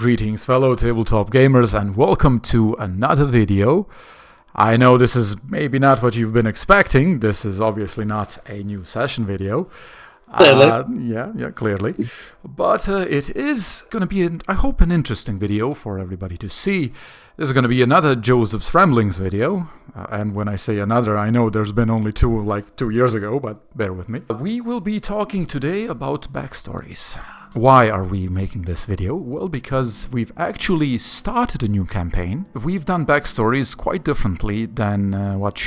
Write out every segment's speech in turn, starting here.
Greetings fellow tabletop gamers and welcome to another video. I know this is maybe not what you've been expecting. This is obviously not a new session video. Clearly. But it is going to be, I hope, an interesting video for everybody to see. This is going to be another Joseph's Ramblings video. And when I say another, I know there's been only two, like 2 years ago, but bear with me. We will be talking today about backstories. Why are we making this video? Well, because we've actually started a new campaign. We've done backstories quite differently than what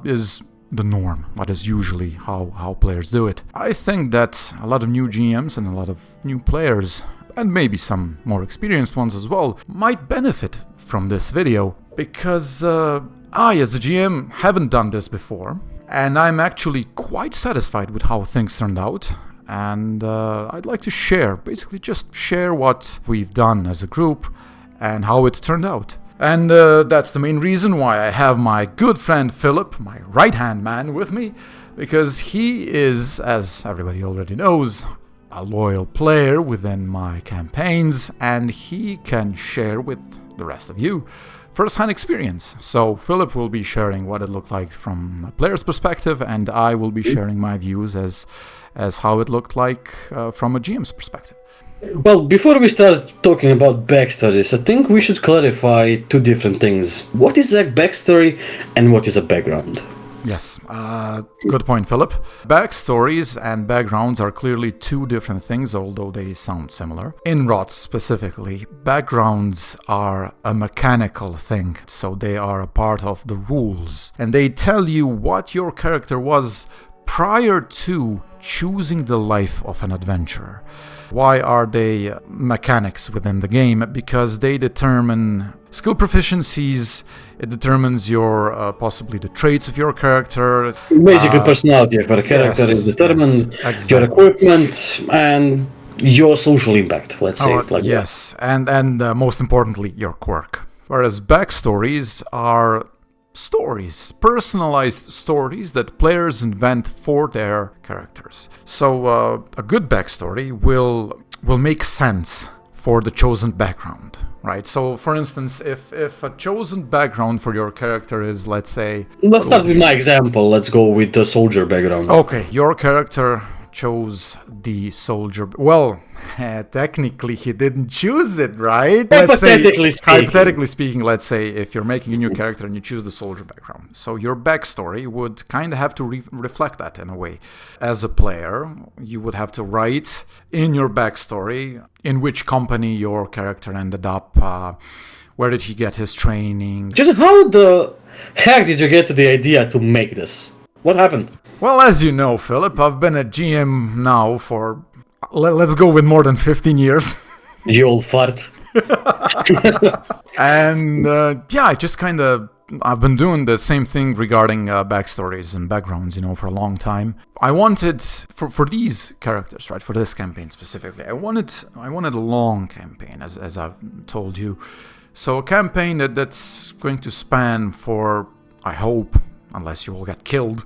is the norm, what is usually how players do it. I think that a lot of new GMs and a lot of new players, and maybe some more experienced ones as well, might benefit from this video, because I, as a GM, haven't done this before, and I'm actually quite satisfied with how things turned out. And I'd like to share, basically just share what we've done as a group and how it turned out. And that's the main reason why I have my good friend Philip, my right-hand man, with me, because he is, as everybody already knows, a loyal player within my campaigns, and he can share with the rest of you first-hand experience. So Philip will be sharing what it looked like from a player's perspective, and I will be sharing my views as how it looked like from a GM's perspective. Well, before we start talking about backstories, I think we should clarify two different things. What is a backstory and what is a background? Yes, good point, Philip. Backstories and backgrounds are clearly two different things, although they sound similar. In ROTS specifically, backgrounds are a mechanical thing, so they are a part of the rules, and they tell you what your character was prior to choosing the life of an adventurer. Why are they mechanics within the game? Because they determine skill proficiencies, it determines your, possibly the traits of your character. Basically, personality of a character is determined, exactly. Your equipment, and your social impact, let's say it like that. Yes, and most importantly, your quirk. Whereas backstories are stories, personalized stories that players invent for their characters. So a good backstory will make sense for the chosen background, right? So for instance, if a chosen background for your character is, let's say... Let's start with my example. Let's go with the soldier background. Okay, your character chose the soldier... Well, technically he didn't choose it, right? Hypothetically speaking, let's say if you're making a new character and you choose the soldier background. So your backstory would kind of have to reflect that in a way. As a player, you would have to write in your backstory in which company your character ended up, where did he get his training. Just how the heck did you get to the idea to make this? What happened? Well, as you know, Philip, I've been a GM now for, let's go with more than 15 years. You old fart. And I just kind of, I've been doing the same thing regarding backstories and backgrounds, for a long time. I wanted, for these characters, right, for this campaign specifically, I wanted a long campaign, as I've told you. So a campaign that's going to span for, I hope, unless you all get killed,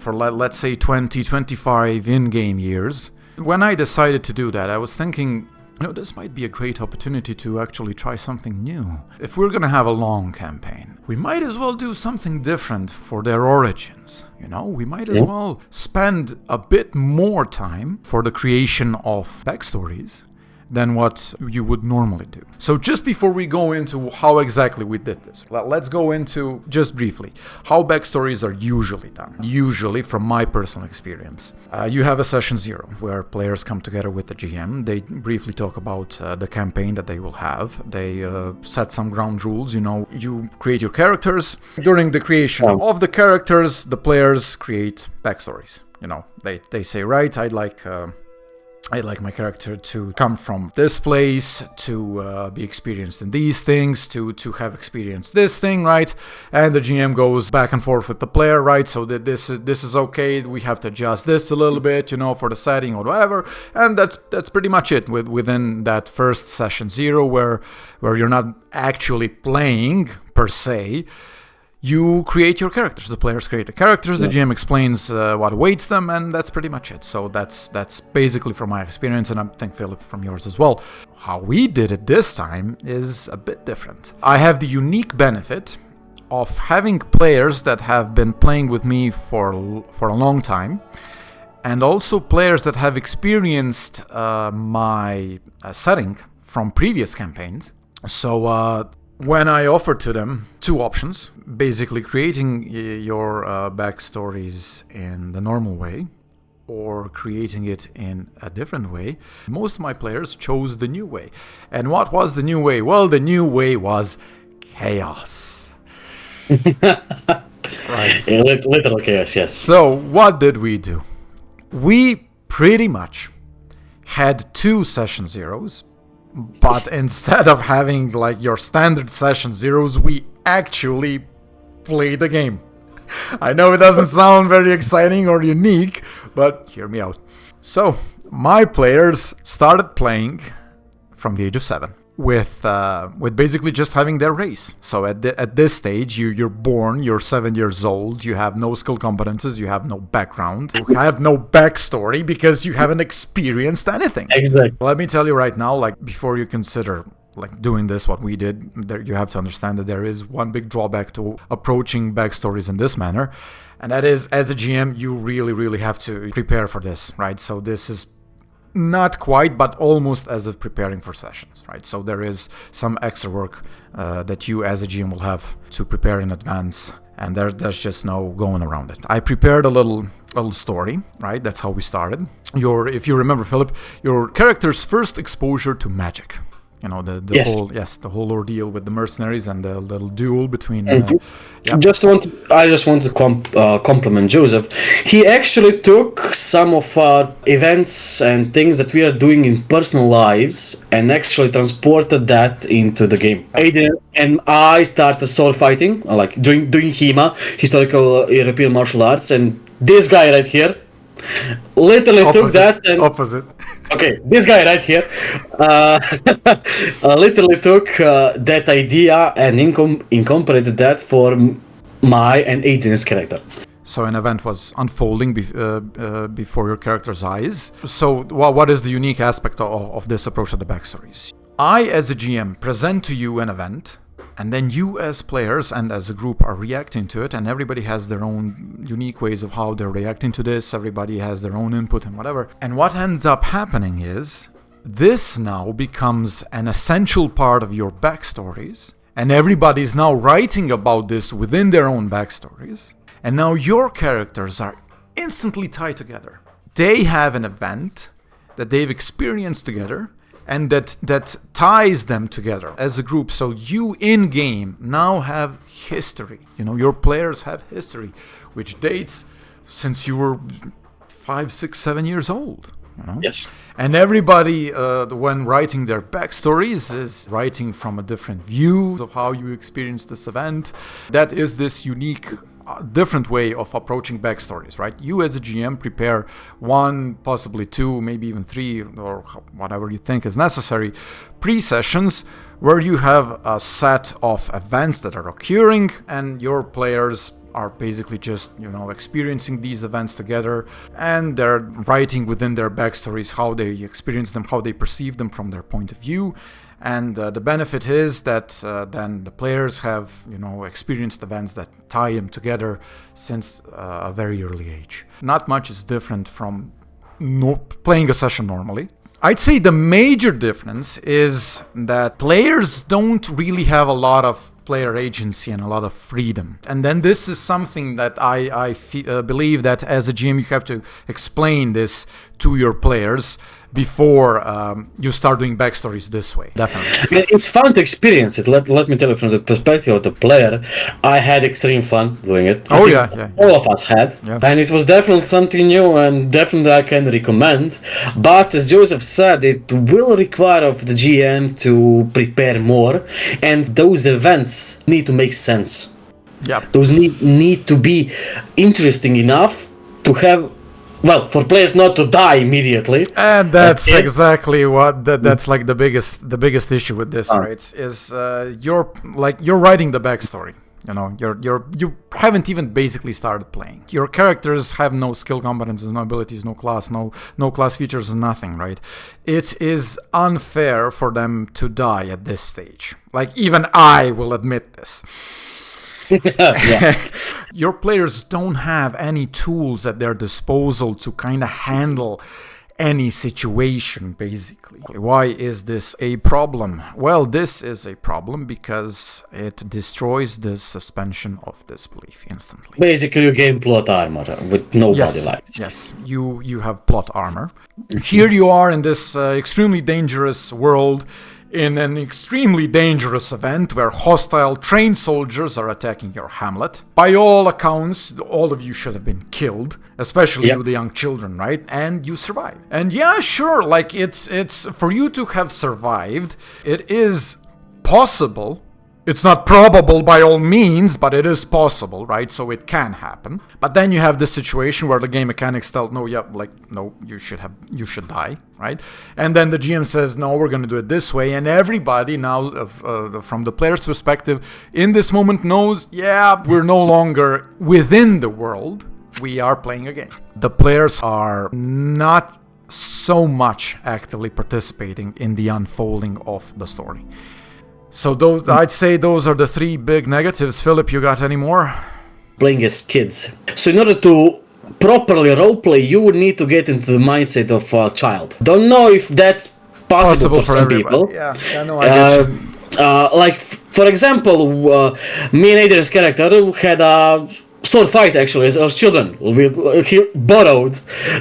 for let's say 20-25 in-game years. When I decided to do that, I was thinking, this might be a great opportunity to actually try something new. If we're gonna have a long campaign, we might as well do something different for their origins. We might as well spend a bit more time for the creation of backstories than what you would normally do. So just before we go into how exactly we did this, let's go into, just briefly, how backstories are usually done. Usually, from my personal experience, you have a session 0 where players come together with the GM. They briefly talk about the campaign that they will have. They set some ground rules. You create your characters. During the creation of the characters, the players create backstories. They say, right, I'd like my character to come from this place, to be experienced in these things, to have experienced this thing, right? And the GM goes back and forth with the player, right? So that this is okay. We have to adjust this a little bit, for the setting or whatever. And that's pretty much it within that first session 0, where you're not actually playing per se. you create your characters. The players create the characters, the GM explains what awaits them, and that's pretty much it. So that's basically from my experience, and I think, Philip, from yours as well. How we did it this time is a bit different. I have the unique benefit of having players that have been playing with me for a long time, and also players that have experienced my setting from previous campaigns. So when I offered to them two options, basically creating your backstories in the normal way or creating it in a different way, most of my players chose the new way. And what was the new way? Well, the new way was chaos. Right. Literal chaos, yes. So what did we do? We pretty much had 2 session zeros, but instead of having like your standard session zeros, we actually played the game. I know it doesn't sound very exciting or unique, but hear me out. So my players started playing from the age of 7. With basically just having their race. So at this stage, you're born, you're 7 years old, you have no skill competences, you have no background, you have no backstory because you haven't experienced anything. Exactly. Let me tell you right now, like before you consider like doing this, what we did, you have to understand that there is one big drawback to approaching backstories in this manner, and that is, as a GM, you really have to prepare for this, right? So this is not quite, but almost as if preparing for sessions, right? So there is some extra work that you as a GM will have to prepare in advance, and there's just no going around it. I prepared a little story, right? That's how we started. If you remember, Philip, your character's first exposure to magic. You know, the whole ordeal with the mercenaries and the little duel between. I just want to compliment Joseph. He actually took some of our events and things that we are doing in personal lives and actually transported that into the game. Adrian and I started sword fighting, like doing HEMA, historical European martial arts, and this guy right here literally took that and okay, this guy right here literally took that idea and incorporated that for my and Adrian's character. So an event was unfolding before your character's eyes. So what is the unique aspect of this approach to the backstories? I, as a GM, present to you an event, and then you as players and as a group are reacting to it, and everybody has their own unique ways of how they're reacting to this. Everybody has their own input and whatever. And what ends up happening is this now becomes an essential part of your backstories, and everybody's now writing about this within their own backstories. And now your characters are instantly tied together. They have an event that they've experienced together, and that ties them together as a group. So you in-game now have history. You know, your players have history, which dates since you were 5, 6, 7 years old. You know? Yes. And everybody, when writing their backstories, is writing from a different view of how you experienced this event. That is this unique different way of approaching backstories, right? You as a GM prepare 1, possibly 2, maybe even 3, or whatever you think is necessary pre-sessions where you have a set of events that are occurring, and your players are basically just, you know, experiencing these events together, and they're writing within their backstories how they experience them, how they perceive them from their point of view. And the benefit is that then the players have, you know, experienced events that tie them together since a very early age. Not much is different from playing a session normally. I'd say the major difference is that players don't really have a lot of player agency and a lot of freedom. And then this is something that I believe that as a GM you have to explain this to your players before you start doing backstories this way. Definitely. It's fun to experience it. Let me tell you, from the perspective of the player, I had extreme fun doing it. Oh, yeah. All of us had. Yeah. And it was definitely something new, and definitely I can recommend. But as Joseph said, it will require of the GM to prepare more, and those events need to make sense. Yeah. Those need to be interesting enough to have, well, for players not to die immediately. And that's exactly what that's like the biggest issue with this, right? Is you're writing the backstory. You haven't even basically started playing. Your characters have no skill competences, no abilities, no class features, nothing, right? It is unfair for them to die at this stage. Like, even I will admit this. Your players don't have any tools at their disposal to kind of handle any situation, basically. Why is this a problem? Well, this is a problem because it destroys the suspension of disbelief instantly. Basically, you gain plot armor with nobody likes. Yes, you have plot armor. Here you are in this extremely dangerous world, in an extremely dangerous event where hostile trained soldiers are attacking your hamlet. By all accounts, all of you should have been killed, especially you, the young children, right? And you survive. And yeah, sure, like it's for you to have survived, it is possible. It's not probable by all means, but it is possible, right? So it can happen. But then you have this situation where the game mechanics tell, no, you should die, right? And then the GM says, no, we're going to do it this way. And everybody now, from the player's perspective, in this moment knows, we're no longer within the world. We are playing a game. The players are not so much actively participating in the unfolding of the story. So I'd say those are the three big negatives. Philip, you got any more? Playing as kids. So in order to properly roleplay, you would need to get into the mindset of a child. Don't know if that's possible for some everybody. people. Yeah, I know. I get you. Like, for example, me and Adrian's character had a sword fight, actually, as children. He borrowed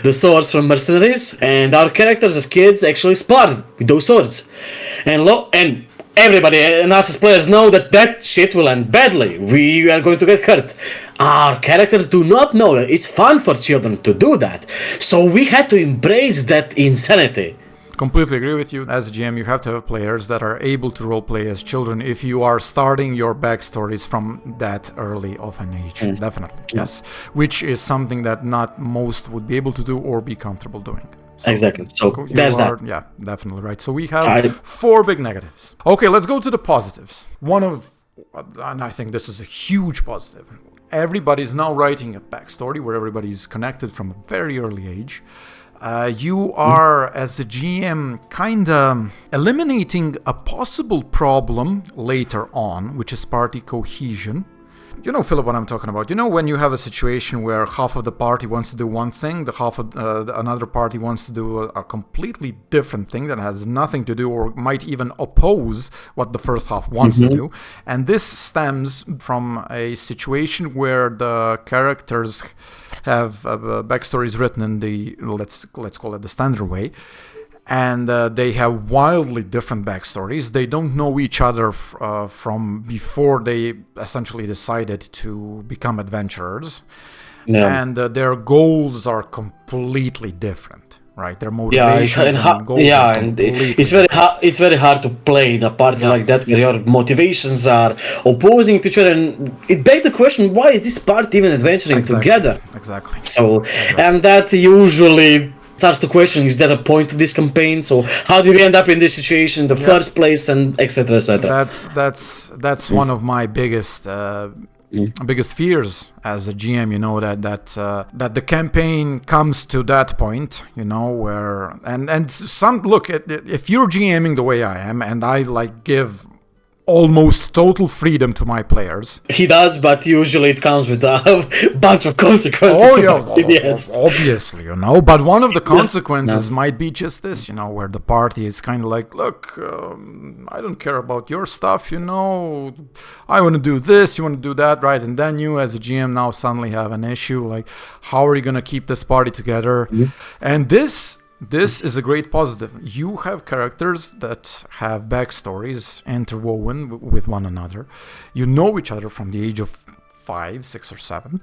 the swords from mercenaries, and our characters as kids actually sparred with those swords. And everybody and us as players know that shit will end badly. We are going to get hurt. Our characters do not know that it's fun for children to do that. So we had to embrace that insanity. Completely agree with you. As a GM, you have to have players that are able to roleplay as children if you are starting your backstories from that early of an age. Definitely, yes. Which is something that not most would be able to do or be comfortable doing. So exactly. So there's that. Yeah, definitely right. So we have four big negatives. Okay, let's go to the positives. And I think this is a huge positive. Everybody's now writing a backstory where everybody's connected from a very early age. You are, as a GM, kind of eliminating a possible problem later on, which is party cohesion. You know, Philip, what I'm talking about. You know, when you have a situation where half of the party wants to do one thing, the half of another party wants to do a completely different thing that has nothing to do or might even oppose what the first half wants to do. And this stems from a situation where the characters have backstories written in the, let's call it the standard way. And they have wildly different backstories. They don't know each other from before they essentially decided to become adventurers. Yeah. And their goals are completely different, right? Their motivations and goals are completely different. It's very hard to play in a party like that where your motivations are opposing to each other. And it begs the question, why is this party even adventuring together? Exactly. So, and that usually starts to question, is there a point to this campaign? So how did we end up in this situation in the first place, and etc. etc. That's one of my biggest fears as a GM, you know, that the campaign comes to that point, you know, where and some look at, if you're GMing the way I am, and I give almost total freedom to my players. He does, but usually it comes with a bunch of consequences. Oh yeah, yes, obviously, you know. But one of the consequences might be just this, you know, where the party is kind of like, look, I don't care about your stuff, you know. I want to do this, you want to do that, right? And then you, as a GM, now suddenly have an issue like, how are you going to keep this party together? And this is a great positive. You have characters that have backstories interwoven with one another. You know each other from the age of 5, 6, or 7.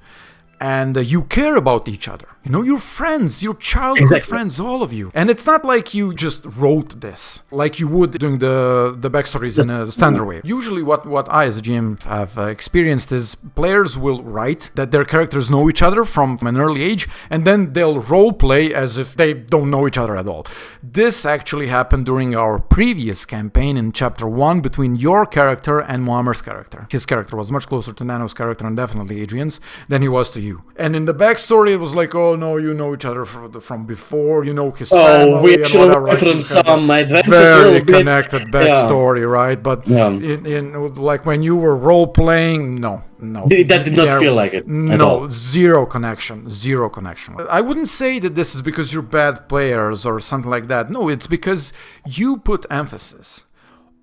and you care about each other. You know, you're friends, you're childhood friends, all of you. And it's not like you just wrote this like you would doing the backstories in a standard way. Usually what I as a GM have experienced is players will write that their characters know each other from an early age, and then they'll role play as if they don't know each other at all. This actually happened during our previous campaign in chapter 1 between your character and Muammer's character. His character was much closer to Nano's character and definitely Adrian's than he was to you. And in the backstory it was like, oh no, you know each other from before, you know his family. Oh, we actually referenced some adventures. Very connected backstory, right? But in like when you were role playing, no. That did not feel like it at all. Zero connection. I wouldn't say that this is because you're bad players or something like that. No, it's because you put emphasis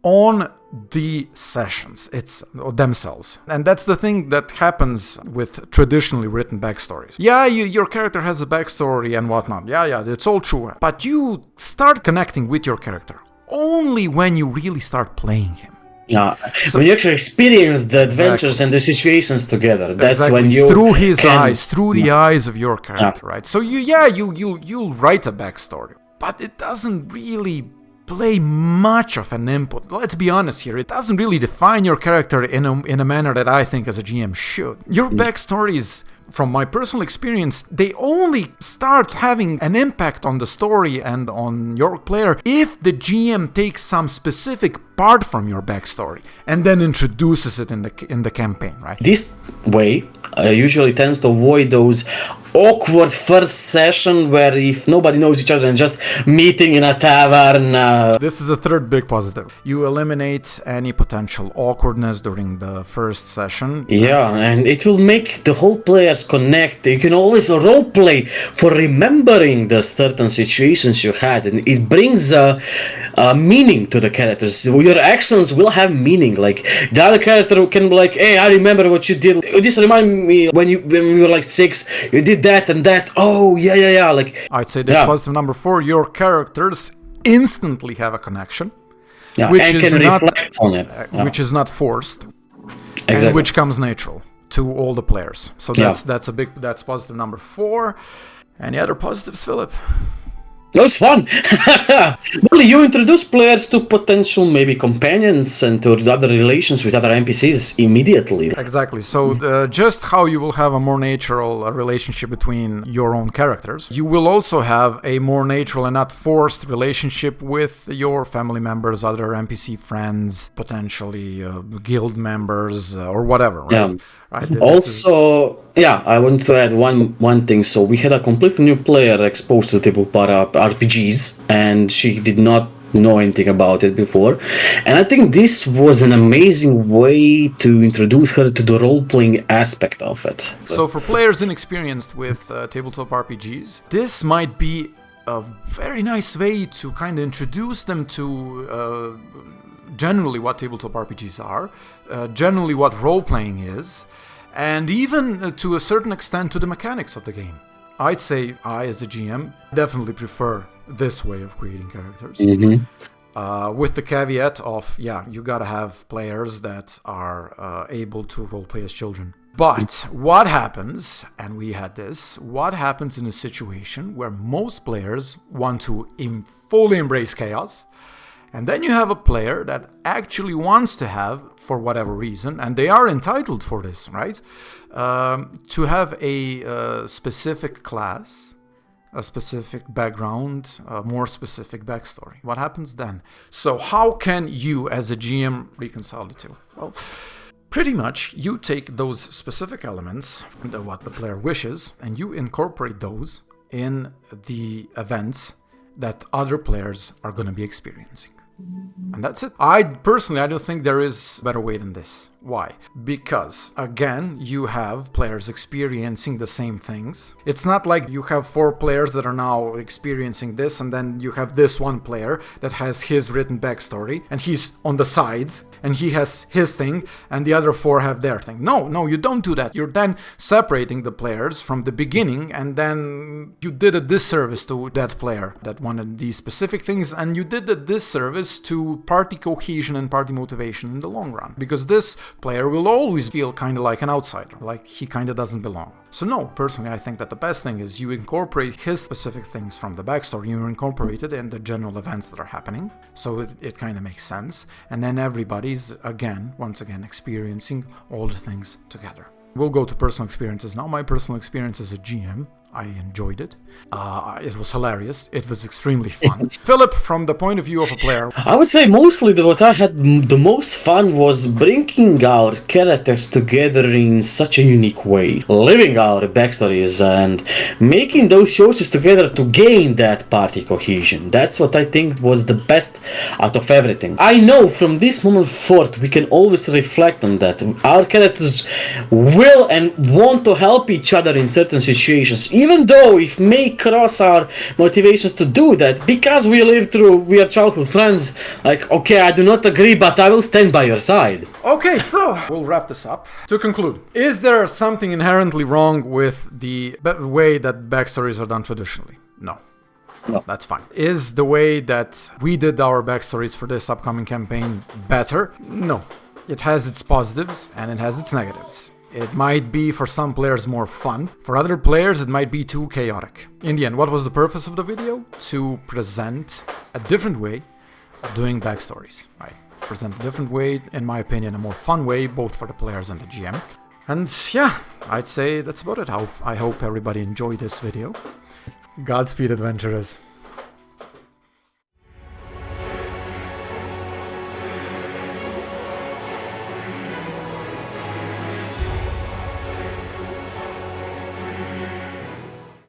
on the sessions themselves. And that's the thing that happens with traditionally written backstories. Yeah, your character has a backstory and whatnot. Yeah, it's all true. But you start connecting with your character only when you really start playing him. Yeah, so, when you actually experience the adventures and the situations together, that's when you through his eyes, through the eyes of your character, right? So you'll write a backstory, but it doesn't really play much of an input. Let's be honest here, it doesn't really define your character in a manner that I think as a GM should. Your backstories, from my personal experience, they only start having an impact on the story and on your player if the GM takes some specific part from your backstory and then introduces it in the campaign, right? This way usually tends to avoid those awkward first session where if nobody knows each other and just meeting in a tavern. This is a third big positive. You eliminate any potential awkwardness during the first session. Yeah, and it will make the whole players connect. You can always role play for remembering the certain situations you had, and it brings a meaning to the characters. Your actions will have meaning. Like the other character can be like, "Hey, I remember what you did. This reminded me when we were like 6. You did that and that. Oh, yeah. Like I'd say that's positive number 4. Your characters instantly have a connection, which and can reflect on it, which is not forced, exactly, and which comes natural to all the players. So that's positive number 4. Any other positives, Philip? It was fun. Well, you introduce players to potential maybe companions and to other relations with other NPCs immediately. Exactly. So just how you will have a more natural relationship between your own characters, you will also have a more natural and not forced relationship with your family members, other NPC friends, potentially guild members or whatever. Right? Yeah. Right? Also, I want to add one thing. So we had a completely new player exposed to tabletop RPGs, and she did not know anything about it before. And I think this was an amazing way to introduce her to the role-playing aspect of it. So for players inexperienced with tabletop RPGs, this might be a very nice way to kind of introduce them to generally what tabletop RPGs are, generally what role-playing is, and even to a certain extent to the mechanics of the game. I'd say I, as a GM, definitely prefer this way of creating characters. Mm-hmm. With the caveat of, you gotta have players that are able to roleplay as children. But what happens, and we had this, what happens in a situation where most players want to fully embrace chaos, and then you have a player that actually wants to have, for whatever reason, and they are entitled for this, right? To have a specific class, a specific background, a more specific backstory. What happens then? So how can you, as a GM, reconcile the two? Well, pretty much you take those specific elements, what the player wishes, and you incorporate those in the events that other players are going to be experiencing. And that's it. I don't think there is a better way than this. Why? Because, again, you have players experiencing the same things. It's not like you have 4 players that are now experiencing this, and then you have this one player that has his written backstory, and he's on the sides, and he has his thing, and the other 4 have their thing. No, you don't do that. You're then separating the players from the beginning, and then you did a disservice to that player that wanted these specific things, and you did a disservice to party cohesion and party motivation in the long run. Because this player will always feel kind of like an outsider, like he kind of doesn't belong. So no, personally I think that the best thing is you incorporate his specific things from the backstory, you incorporate it in the general events that are happening, so it kind of makes sense, and then everybody's once again experiencing all the things together. We'll go to personal experiences now. My personal experience as a GM, I enjoyed it. It was hilarious. It was extremely fun. Philip, from the point of view of a player, I would say mostly what I had the most fun was bringing our characters together in such a unique way, living our backstories and making those choices together to gain that party cohesion. That's what I think was the best out of everything. I know from this moment forward we can always reflect on that. Our characters will and want to help each other in certain situations, even though it may cross our motivations to do that, because we are childhood friends. Like, okay, I do not agree, but I will stand by your side. Okay, so we'll wrap this up. To conclude, is there something inherently wrong with the way that backstories are done traditionally? No. That's fine. Is the way that we did our backstories for this upcoming campaign better? No. It has its positives and it has its negatives. It might be for some players more fun. For other players, it might be too chaotic. In the end, what was the purpose of the video? To present a different way of doing backstories, right? Present a different way, in my opinion, a more fun way, both for the players and the GM. And yeah, I'd say that's about it. I hope everybody enjoyed this video. Godspeed, adventurers.